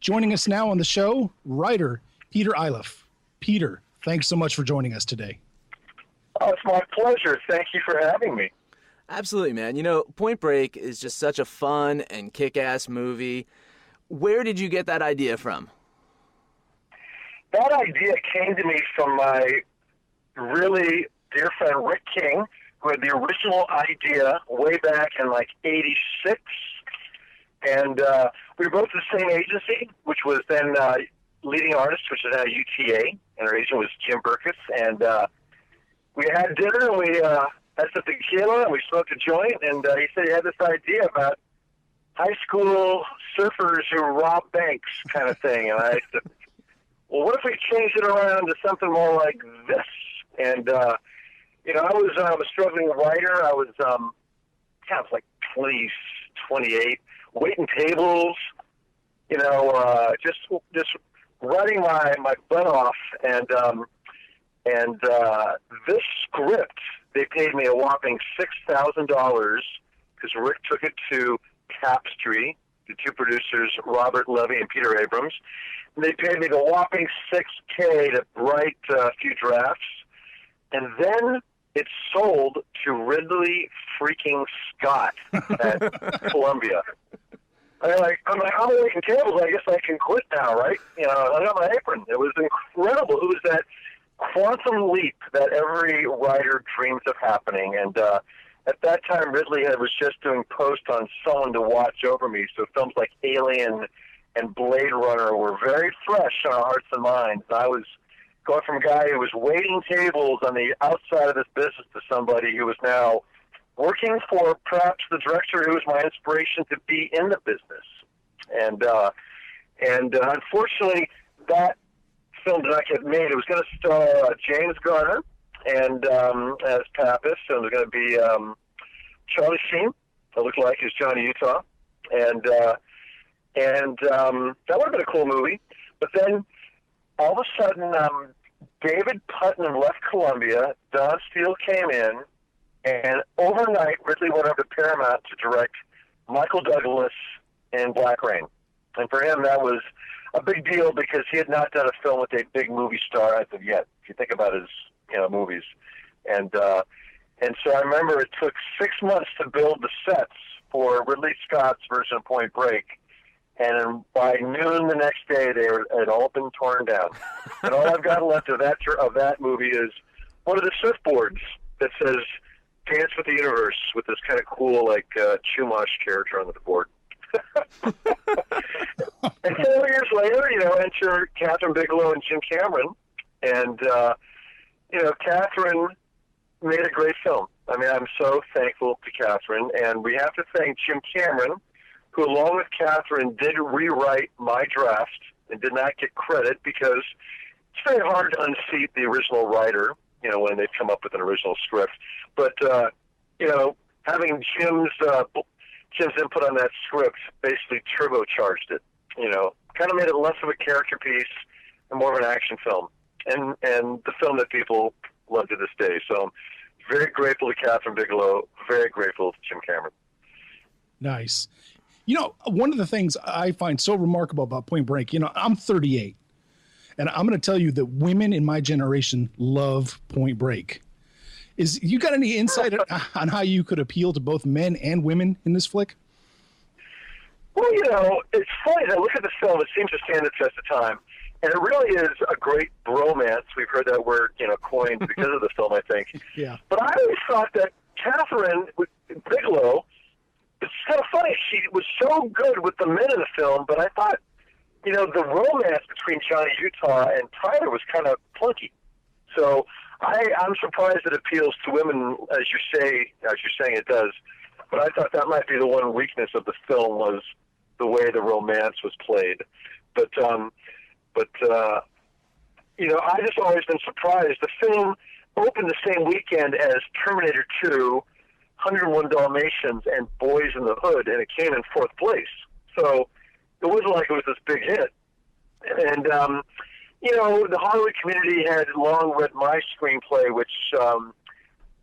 Joining us now on the show, writer Peter Illif. Peter, thanks so much for joining us today. Oh, it's my pleasure. Thank you for having me. Absolutely, man. You know, Point Break is just such a fun and kick-ass movie. Where did you get that idea from? That idea came to me from my really dear friend Rick King, who had the original idea way back in like '86. And we were both the same agency, which was then Leading Artists, which is now UTA, and our agent was Jim Burkus. And we had dinner, and we had some tequila, and we smoked a joint, and he said he had this idea about high school surfers who rob banks kind of thing. And I said, well, what if we changed it around to something more like this? And, you know, I was a struggling writer. I was like 20, 28, waiting tables, you know, just writing my butt off. And this script, they paid me a whopping $6,000 because Rick took it to Tapestry, the two producers, Robert Levy and Peter Abrams. And they paid me the whopping $6K to write a few drafts. And then it sold to Ridley freaking Scott at Columbia. I'm waiting tables. I guess I can quit now, right? You know, I got my apron. It was incredible. It was that quantum leap that every writer dreams of happening. And at that time, Ridley was just doing post on Someone to Watch Over Me. So films like Alien and Blade Runner were very fresh in our hearts and minds. And I was going from a guy who was waiting tables on the outside of this business to somebody who was now working for perhaps the director who was my inspiration to be in the business. And unfortunately, that film did not get made. It was going to star James Garner and as Pappas, and it was going to be Charlie Sheen, that looked like he's Johnny Utah, and that would have been a cool movie. But then all of a sudden, David Putnam left Columbia, Don Steele came in, and overnight, Ridley went over to Paramount to direct Michael Douglas in Black Rain. And for him, that was a big deal because he had not done a film with a big movie star as of yet, if you think about his movies. And so I remember it took 6 months to build the sets for Ridley Scott's version of Point Break. And by noon the next day, they had all been torn down. And all I've got left of that movie is one of the surfboards that says "Dance with the Universe" with this kind of cool, like, Chumash character on the board. And 4 years later, enter Catherine Bigelow and Jim Cameron. And, Catherine made a great film. I mean, I'm so thankful to Catherine. And we have to thank Jim Cameron, who, along with Catherine, did rewrite my draft and did not get credit because it's very hard to unseat the original writer, when they've come up with an original script. But, having Jim's input on that script basically turbocharged it, kind of made it less of a character piece and more of an action film. And the film that people love to this day. So I'm very grateful to Catherine Bigelow, very grateful to Jim Cameron. Nice. One of the things I find so remarkable about Point Break, I'm 38, and I'm going to tell you that women in my generation love Point Break. You got any insight on how you could appeal to both men and women in this flick? Well, it's funny. I look at the film, it seems to stand the test of time. And it really is a great bromance. We've heard that word, coined because of the film, I think. Yeah. But I always thought that Catherine Bigelow, it's kind of funny. She was so good with the men in the film, but I thought, the romance between Johnny Utah and Tyler was kind of clunky. So I'm surprised it appeals to women, as you're saying it does. But I thought that might be the one weakness of the film was the way the romance was played. But I just always been surprised. The film opened the same weekend as Terminator 2, 101 Dalmatians, and Boys in the Hood, and it came in fourth place. So it wasn't like it was this big hit. And, the Hollywood community had long read my screenplay, which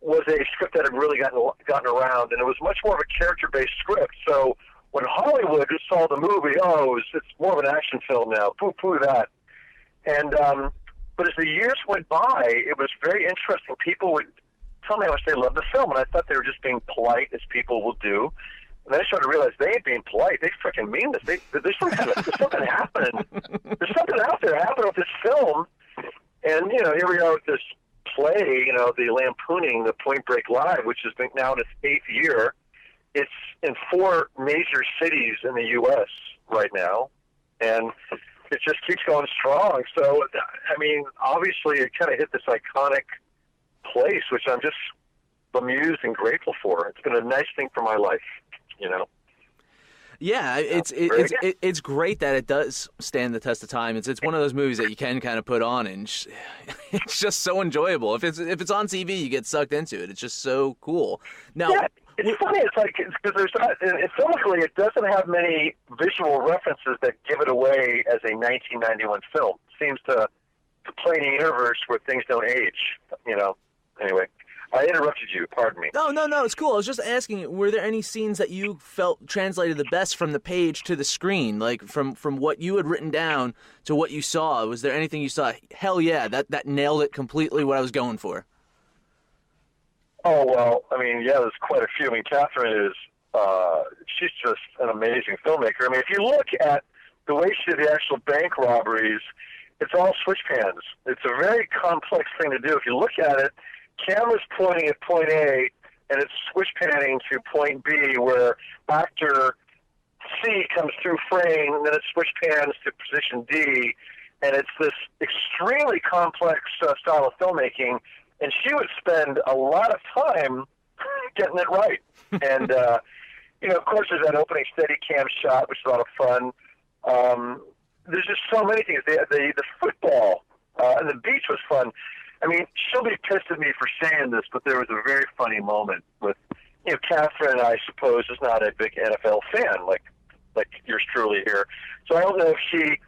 was a script that had really gotten around, and it was much more of a character-based script. So when Hollywood saw the movie, it's more of an action film now. Pooh that. And but as the years went by, it was very interesting. People would tell me how much they loved the film, and I thought they were just being polite, as people will do. And then I started to realize they ain't being polite. They freaking mean this. There's something happening. There's something out there happening with this film. And, here we are with this play, the lampooning, the Point Break Live, which has been now in its 8th year. It's in 4 major cities in the U.S. right now. And it just keeps going strong. So, I mean, obviously it kind of hit this iconic place, which I'm just bemused and grateful for. It's been a nice thing for my life. Yeah, it's great that it does stand the test of time. It's one of those movies that you can kind of put on, and it's just so enjoyable. If it's on TV, you get sucked into it. It's just so cool. Now, yeah, it's funny. It's like because filmically, it doesn't have many visual references that give it away as a 1991 film. It seems to play in a universe where things don't age. Anyway. I interrupted you. Pardon me. No, it's cool. I was just asking, were there any scenes that you felt translated the best from the page to the screen, like from what you had written down to what you saw? Was there anything you saw? Hell yeah, that nailed it completely. What I was going for. Oh well, I mean, yeah, there's quite a few. I mean, Catherine is she's just an amazing filmmaker. I mean, if you look at the way she did the actual bank robberies, it's all switch pans. It's a very complex thing to do. If you look at it. Camera's pointing at point A, and it's switch panning to point B, where actor C comes through frame, and then it switch pans to position D, and it's this extremely complex style of filmmaking, and she would spend a lot of time getting it right. And, of course, there's that opening Steadicam shot, which is a lot of fun. There's just so many things. The football and the beach was fun. I mean, she'll be pissed at me for saying this, but there was a very funny moment with, Catherine, I suppose, is not a big NFL fan, like yours truly here. So I don't know if she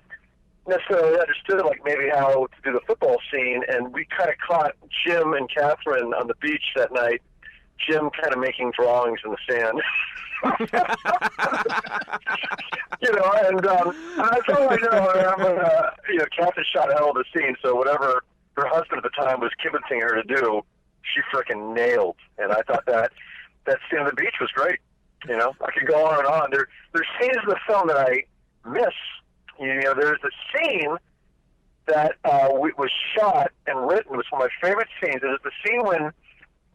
necessarily understood, maybe how to do the football scene, and we kind of caught Jim and Catherine on the beach that night, Jim kind of making drawings in the sand. And that's all I know. Catherine shot a hell of a scene, so whatever her husband at the time was kibitzing her to do, she frickin' nailed. And I thought that scene on the beach was great. I could go on and on. There's scenes in the film that I miss. There's a scene that was shot and written. It was one of my favorite scenes. It is the scene when,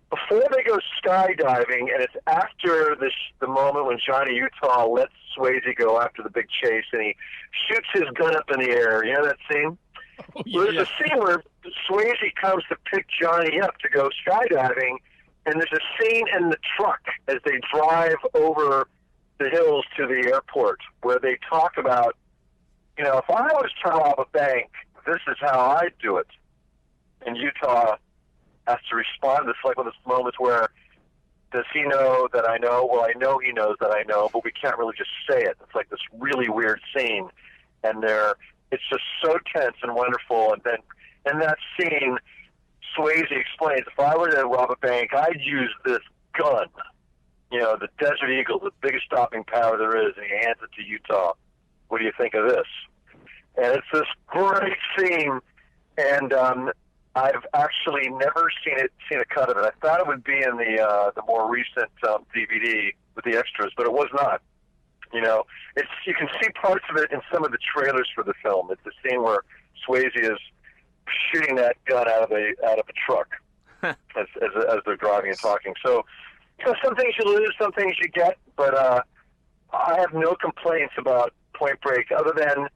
before they go skydiving, and it's after the moment when Johnny Utah lets Swayze go after the big chase, and he shoots his gun up in the air. You know that scene? Oh, yeah. Well, there's a scene where Swayze comes to pick Johnny up to go skydiving, and there's a scene in the truck as they drive over the hills to the airport where they talk about, if I was to rob a bank, this is how I'd do it. And Utah has to respond. It's like one of those moments where, does he know that I know? Well, I know he knows that I know, but we can't really just say it. It's like this really weird scene, and it's just so tense and wonderful. And then in that scene, Swayze explains, if I were to rob a bank, I'd use this gun, the Desert Eagle, the biggest stopping power there is, and he hands it to Utah. What do you think of this? And it's this great scene, and I've actually never seen a cut of it. I thought it would be in the more recent DVD with the extras, but it was not. You can see parts of it in some of the trailers for the film. It's the scene where Swayze is shooting that gun out of a truck as they're driving and talking. So, some things you lose, some things you get, but I have no complaints about Point Break other than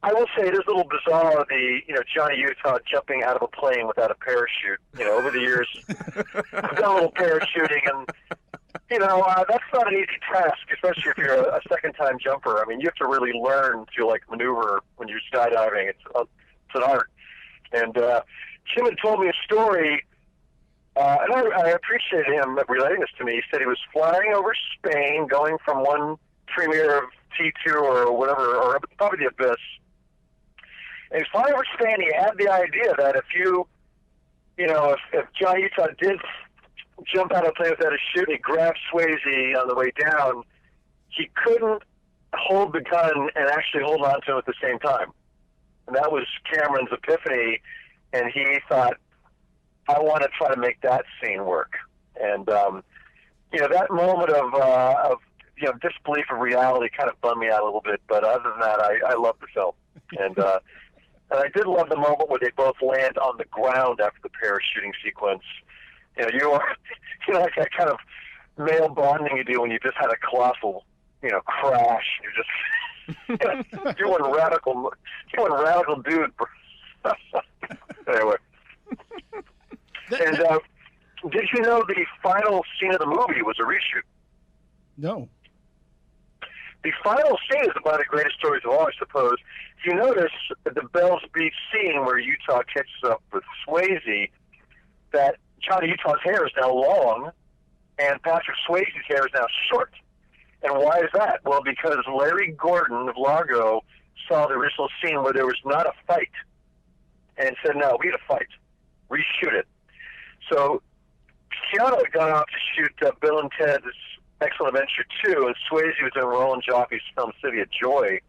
I will say it is a little bizarre, Johnny Utah jumping out of a plane without a parachute. Over the years, I've done a little parachuting, and, that's not an easy task, especially if you're a second-time jumper. I mean, you have to really learn to, maneuver when you're skydiving. It's an art. And Jim had told me a story, and I appreciated him relating this to me. He said he was flying over Spain, going from one premiere of T2 or whatever, or probably the Abyss. And he's flying over Spain. He had the idea that if if Johnny Utah did jump out of a plane without a chute and he grabbed Swayze on the way down, he couldn't hold the gun and actually hold on to it at the same time. And that was Cameron's epiphany, and he thought, I want to try to make that scene work. And, that moment of disbelief of reality kind of bummed me out a little bit, but other than that, I love the film. And I did love the moment where they both land on the ground after the parachuting sequence. Like that kind of male bonding you do when you just had a colossal, crash. You just, you're one radical dude. Anyway. And did you know the final scene of the movie was a reshoot? No. The final scene is about the greatest stories of all, I suppose. If you notice the Bells Beach scene where Utah catches up with Swayze, that Johnny Utah's hair is now long, and Patrick Swayze's hair is now short. And why is that? Well, because Larry Gordon of Largo saw the original scene where there was not a fight, and said, no, we need a fight. Reshoot it. So Keanu had gone off to shoot Bill and Ted's Excellent Adventure 2, and Swayze was in Roland Joffe's film City of Joy.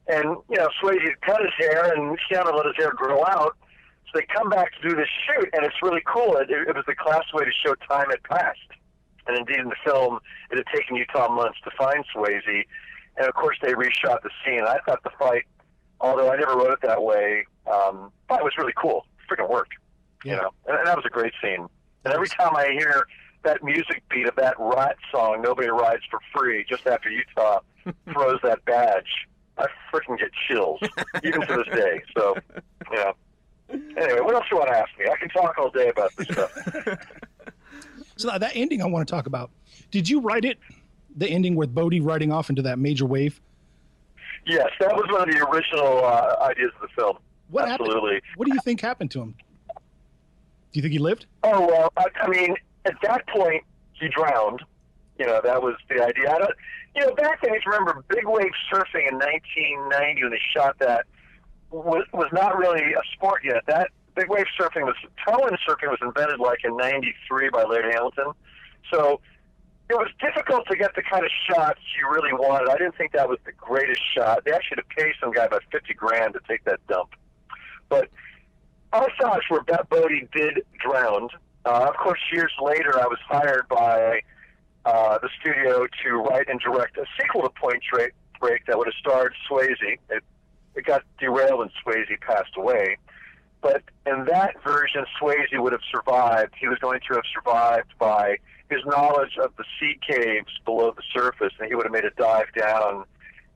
And, Swayze cut his hair, and Keanu let his hair grow out. So they come back to do this shoot, and it's really cool. It was the class way to show time had passed. And indeed, in the film, it had taken Utah months to find Swayze. And, of course, they reshot the scene. I thought the fight, although I never wrote it that way, it was really cool. It freaking worked, And that was a great scene. And every time I hear that music beat of that Rat song, Nobody Rides for Free, just after Utah throws that badge, I freaking get chills, even to this day. So, Anyway, what else do you want to ask me? I can talk all day about this stuff. So that ending I want to talk about. Did you write it, the ending with Bodie riding off into that major wave? Yes, that was one of the original ideas of the film. What Absolutely. happened? What do you think happened to him? Do you think he lived? Oh, well, I mean, at that point, he drowned. That was the idea. Back then, if you remember, big wave surfing in 1990 when they shot that was not really a sport yet. That big wave surfing tow-in surfing was invented like in 93 by Laird Hamilton. So it was difficult to get the kind of shots you really wanted. I didn't think that was the greatest shot. They actually had to pay some guy about $50,000 to take that dump. But our thoughts were that Bodie did drown. Of course, years later, I was hired by the studio to write and direct a sequel to Point Break that would have starred Swayze. It got derailed and Swayze passed away. But in that version, Swayze would have survived. He was going to have survived by his knowledge of the sea caves below the surface, and he would have made a dive down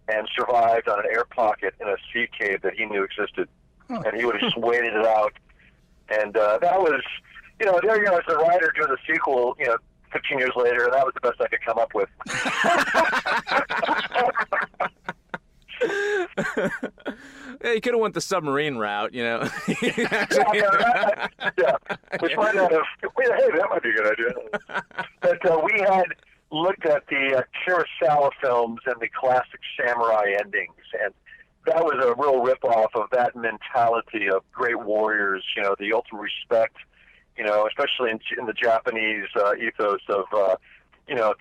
and survived on an air pocket in a sea cave that he knew existed. Huh. And he would have just waited it out. And that was, there you go, as a writer doing the sequel, 15 years later, that was the best I could come up with. Yeah, you could have went the submarine route, Yeah. We find out hey, that might be a good idea. But we had looked at the Kurosawa films and the classic samurai endings, and that was a real ripoff of that mentality of great warriors, the ultimate respect, especially in the Japanese ethos of,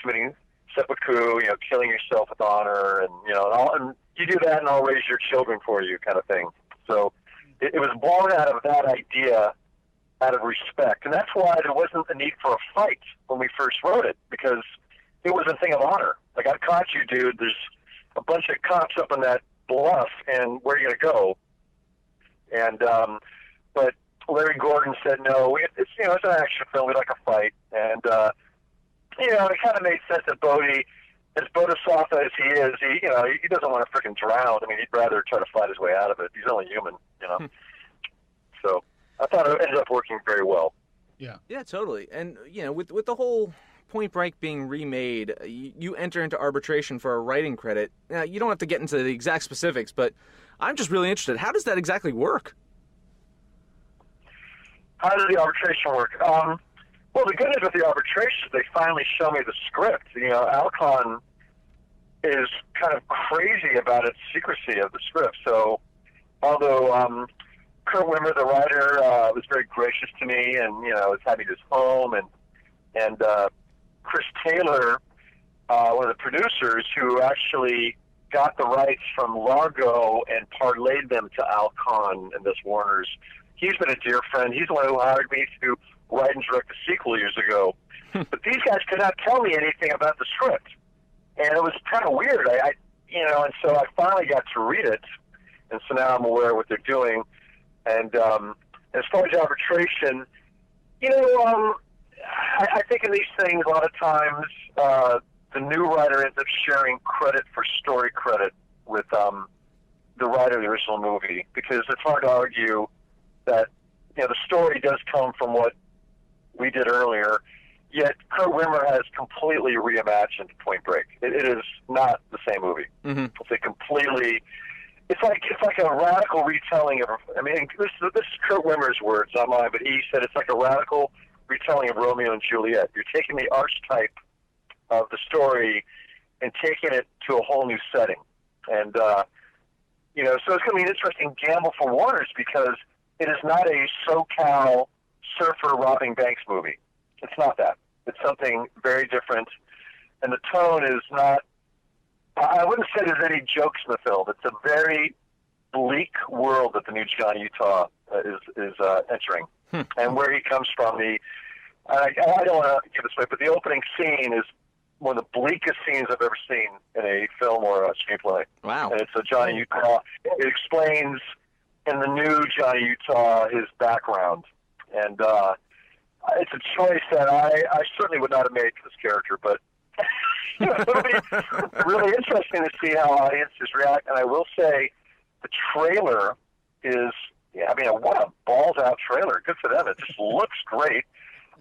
committing seppuku, killing yourself with honor, and you do that and I'll raise your children for you kind of thing. So it was born out of that idea, out of respect. And that's why there wasn't the need for a fight when we first wrote it, because it was a thing of honor. Like, I caught you, dude. There's a bunch of cops up on that bluff, and where are you going to go? And, but Larry Gordon said, no, it's an action film. We like a fight. And, it kind of made sense that Bodie, as bodhisattva as he is, he doesn't want to freaking drown. I mean, he'd rather try to fight his way out of it. He's only human, So I thought it ended up working very well. Yeah. Yeah, totally. And, with the whole Point Break being remade, you enter into arbitration for a writing credit. Now, you don't have to get into the exact specifics, but I'm just really interested. How does that exactly work? How does the arbitration work? Well, the good news with the arbitration is they finally show me the script. Alcon is kind of crazy about its secrecy of the script. So, although Kurt Wimmer, the writer, was very gracious to me, and was having his home, and Chris Taylor one of the producers who actually got the rights from Largo and parlayed them to Al Kahn and this Warner's. He's been a dear friend. He's the one who hired me to write and direct the sequel years ago. But these guys could not tell me anything about the script, and it was kind of weird. And so I finally got to read it, and so now I'm aware of what they're doing. And as far as arbitration, I think in these things, a lot of times the new writer ends up sharing credit for story credit with the writer of the original movie, because it's hard to argue that the story does come from what we did earlier. Yet Kurt Wimmer has completely reimagined Point Break. It is not the same movie. Mm-hmm. It's like a radical retelling of. I mean, this is Kurt Wimmer's words, not mine, but he said it's like a radical retelling of Romeo and Juliet. You're taking the archetype of the story and taking it to a whole new setting. And so it's going to be an interesting gamble for Warner's, because it is not a SoCal surfer robbing banks movie. It's not that. It's something very different, and the tone is not. I wouldn't say there's any jokes in the film. It's a very bleak world that the new Johnny Utah is entering, and where he comes from. I don't want to give this away, but the opening scene is one of the bleakest scenes I've ever seen in a film or a screenplay. Wow! And it's a Johnny Utah. It explains in the new Johnny Utah his background, and it's a choice that I certainly would not have made for this character, but it'll be really interesting to see how audiences react. And I will say the trailer is, what a balls-out trailer. Good for them. It just looks great.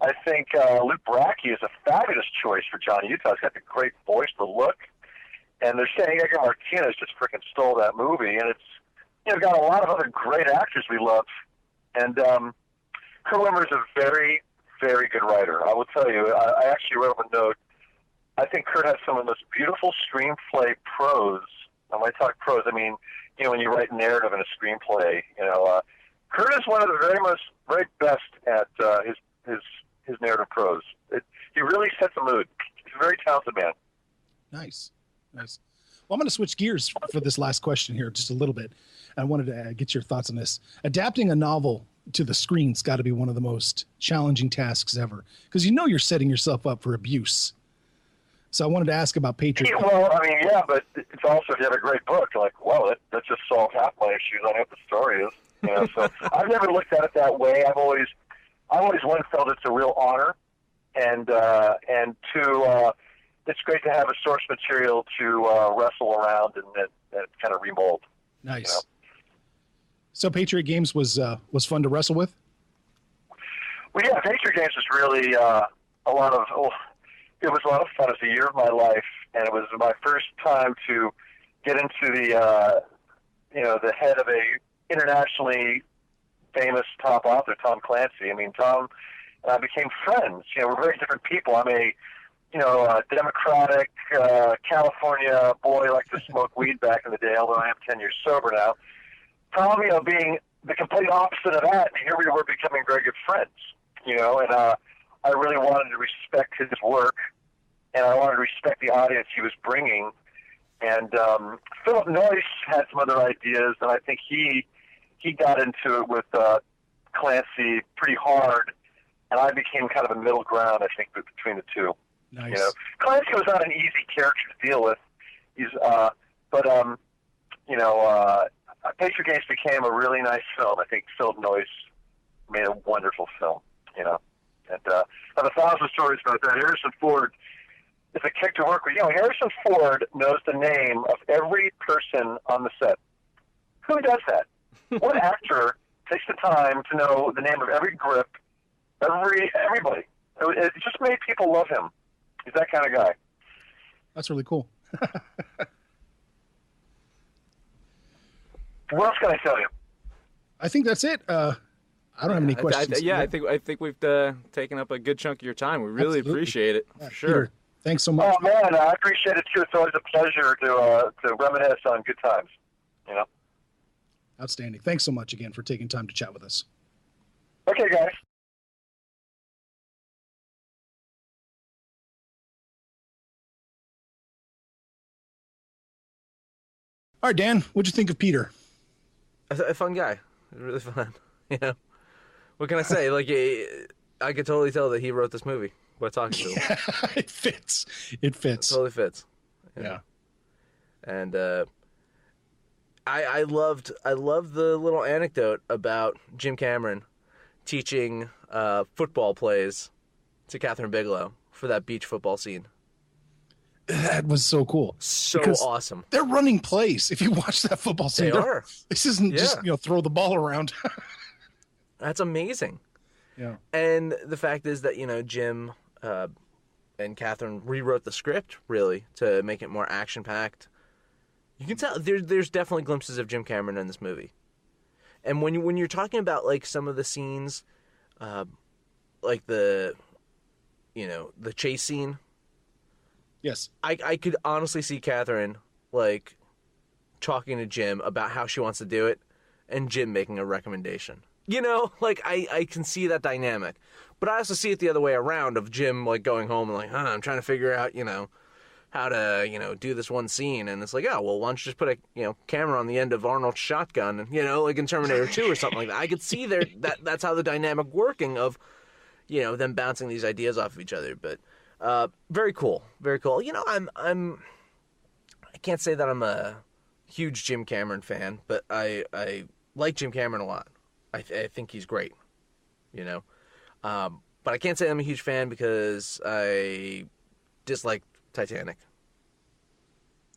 I think Luke Brachy is a fabulous choice for Johnny Utah. He's got the great voice, the look. And they're saying Edgar Martinez just freaking stole that movie. And it's got a lot of other great actors we love. And Kurt Wimmer is a very, very good writer. I will tell you, I actually wrote him a note. I think Kurt has some of the most beautiful screenplay prose. When I talk prose, I mean, when you write narrative in a screenplay, Kurt is one of the very best at his narrative prose. He really sets a mood. He's a very talented man. Nice. Well, I'm going to switch gears for this last question here just a little bit. I wanted to get your thoughts on this. Adapting a novel to the screen's got to be one of the most challenging tasks ever, because you're setting yourself up for abuse. So I wanted to ask about Patriot. Yeah, but it's also, if you have a great book, like, well, that just solves half my issues. I know what the story is. So I've never looked at it that way. I've always one felt it's a real honor, and two, it's great to have a source material to wrestle around and kind of remold. Nice. So Patriot Games was fun to wrestle with? Well, yeah, Patriot Games was really it was a lot of fun. It was a year of my life, and it was my first time to get into the head of a internationally famous top author, Tom Clancy. I mean, Tom and I became friends. We're very different people. I'm a democratic California boy, like to smoke weed back in the day, although I am 10 years sober now. Tom, being the complete opposite of that, and here we were becoming very good friends, and I really wanted to respect his work, and I wanted to respect the audience he was bringing. And Philip Noyce had some other ideas, and I think he got into it with Clancy pretty hard, and I became kind of a middle ground, I think, between the two. Nice. Clancy was not an easy character to deal with. Patriot Games became a really nice film. I think Philip Noyce made a wonderful film, and I have 1,000 stories about that. Harrison Ford is a kick to work with. Harrison Ford knows the name of every person on the set. Who does that? What actor takes the time to know the name of every grip, everybody? It just made people love him. He's that kind of guy. That's really cool. What else can I tell you? I think that's it. I don't have any questions. I think we've taken up a good chunk of your time. We really appreciate it. For sure. Peter, thanks so much. Oh man, I appreciate it too. It's always a pleasure to reminisce on good times. Outstanding. Thanks so much again for taking time to chat with us. Okay, guys. All right, Dan, what'd you think of Peter? A fun guy. Really fun. You know? What can I say? Like, I could totally tell that he wrote this movie by talking to him. It fits. It fits. It totally fits. Yeah. And I loved the little anecdote about Jim Cameron teaching football plays to Catherine Bigelow for that beach football scene. That was so cool. So Because awesome. They're running plays. If you watch that football scene, They are. This isn't just throw the ball around. That's amazing. Yeah. And the fact is that Jim and Catherine rewrote the script really to make it more action packed. You can tell there's definitely glimpses of Jim Cameron in this movie. And when you're talking about like some of the scenes, like the chase scene. Yes. I could honestly see Catherine, like, talking to Jim about how she wants to do it, and Jim making a recommendation. Like, I can see that dynamic. But I also see it the other way around of Jim, like, going home and like, I'm trying to figure out, how to, do this one scene. And it's like, oh, well, why don't you just put a, camera on the end of Arnold's shotgun, and, like in Terminator 2 or something like that. I could see that's how the dynamic working of, them bouncing these ideas off of each other. But very cool, very cool. I can't say that I'm a huge Jim Cameron fan, but I like Jim Cameron a lot. I think he's great, but I can't say I'm a huge fan because I dislike Titanic.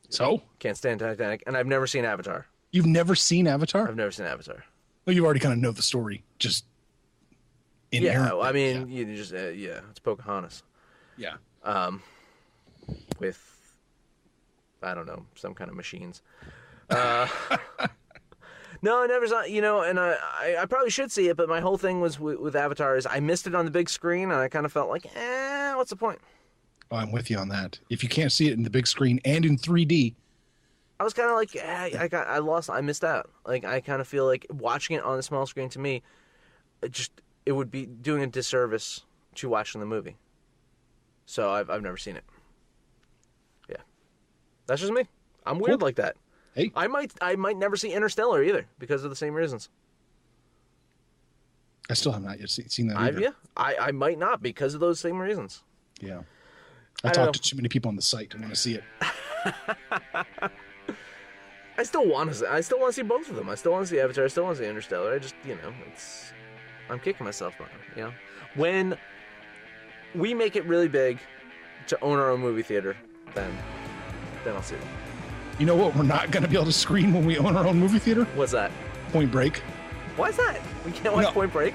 So? Can't stand Titanic, and I've never seen Avatar. You've never seen Avatar? I've never seen Avatar. Well, you already kind of know the story, just inherently. Yeah, I mean, you just it's Pocahontas. Yeah. With, I don't know, some kind of machines. No, I never saw, and I probably should see it, but my whole thing was with Avatar is I missed it on the big screen, and I kind of felt like, what's the point? Oh, I'm with you on that. If you can't see it in the big screen and in 3D. I was kind of like, I missed out. Like, I kind of feel like watching it on the small screen to me, it would be doing a disservice to watching the movie. So I've never seen it. Yeah. That's just me. I'm weird like that. Hey. I might never see Interstellar either because of the same reasons. I still have not yet seen that either. Have you? I might not because of those same reasons. Yeah. I talked to too many people on the site. I want to see it. I still want to see both of them. I still want to see Avatar. I still want to see Interstellar. I just, I'm kicking myself now, When we make it really big to own our own movie theater, then I'll see it. You know what we're not going to be able to screen when we own our own movie theater? What's that? Point Break. Why is that? We can't watch Point Break?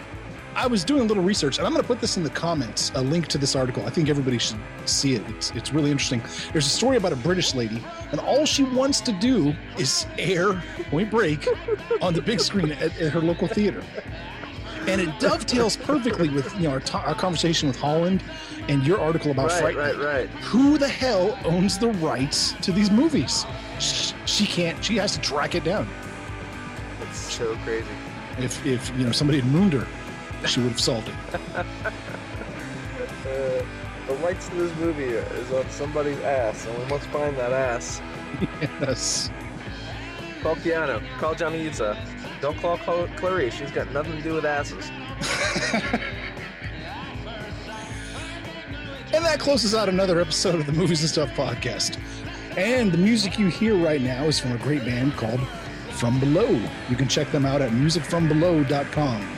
I was doing a little research, and I'm going to put this in the comments, a link to this article. I think everybody should see it. It's really interesting. There's a story about a British lady, and all she wants to do is air Point Break on the big screen at her local theater. And it dovetails perfectly with our conversation with Holland and your article about Fright Night. Right. Who the hell owns the rights to these movies? She can't. She has to track it down. It's so crazy. If somebody had mooned her, she would have solved it. The rights to this movie is on somebody's ass, and we must find that ass. Yes. Call Keanu. Call Johnny Utah. Don't call Clarice. She's got nothing to do with asses. And that closes out another episode of the Movies and Stuff podcast. And the music you hear right now is from a great band called From Below. You can check them out at musicfrombelow.com.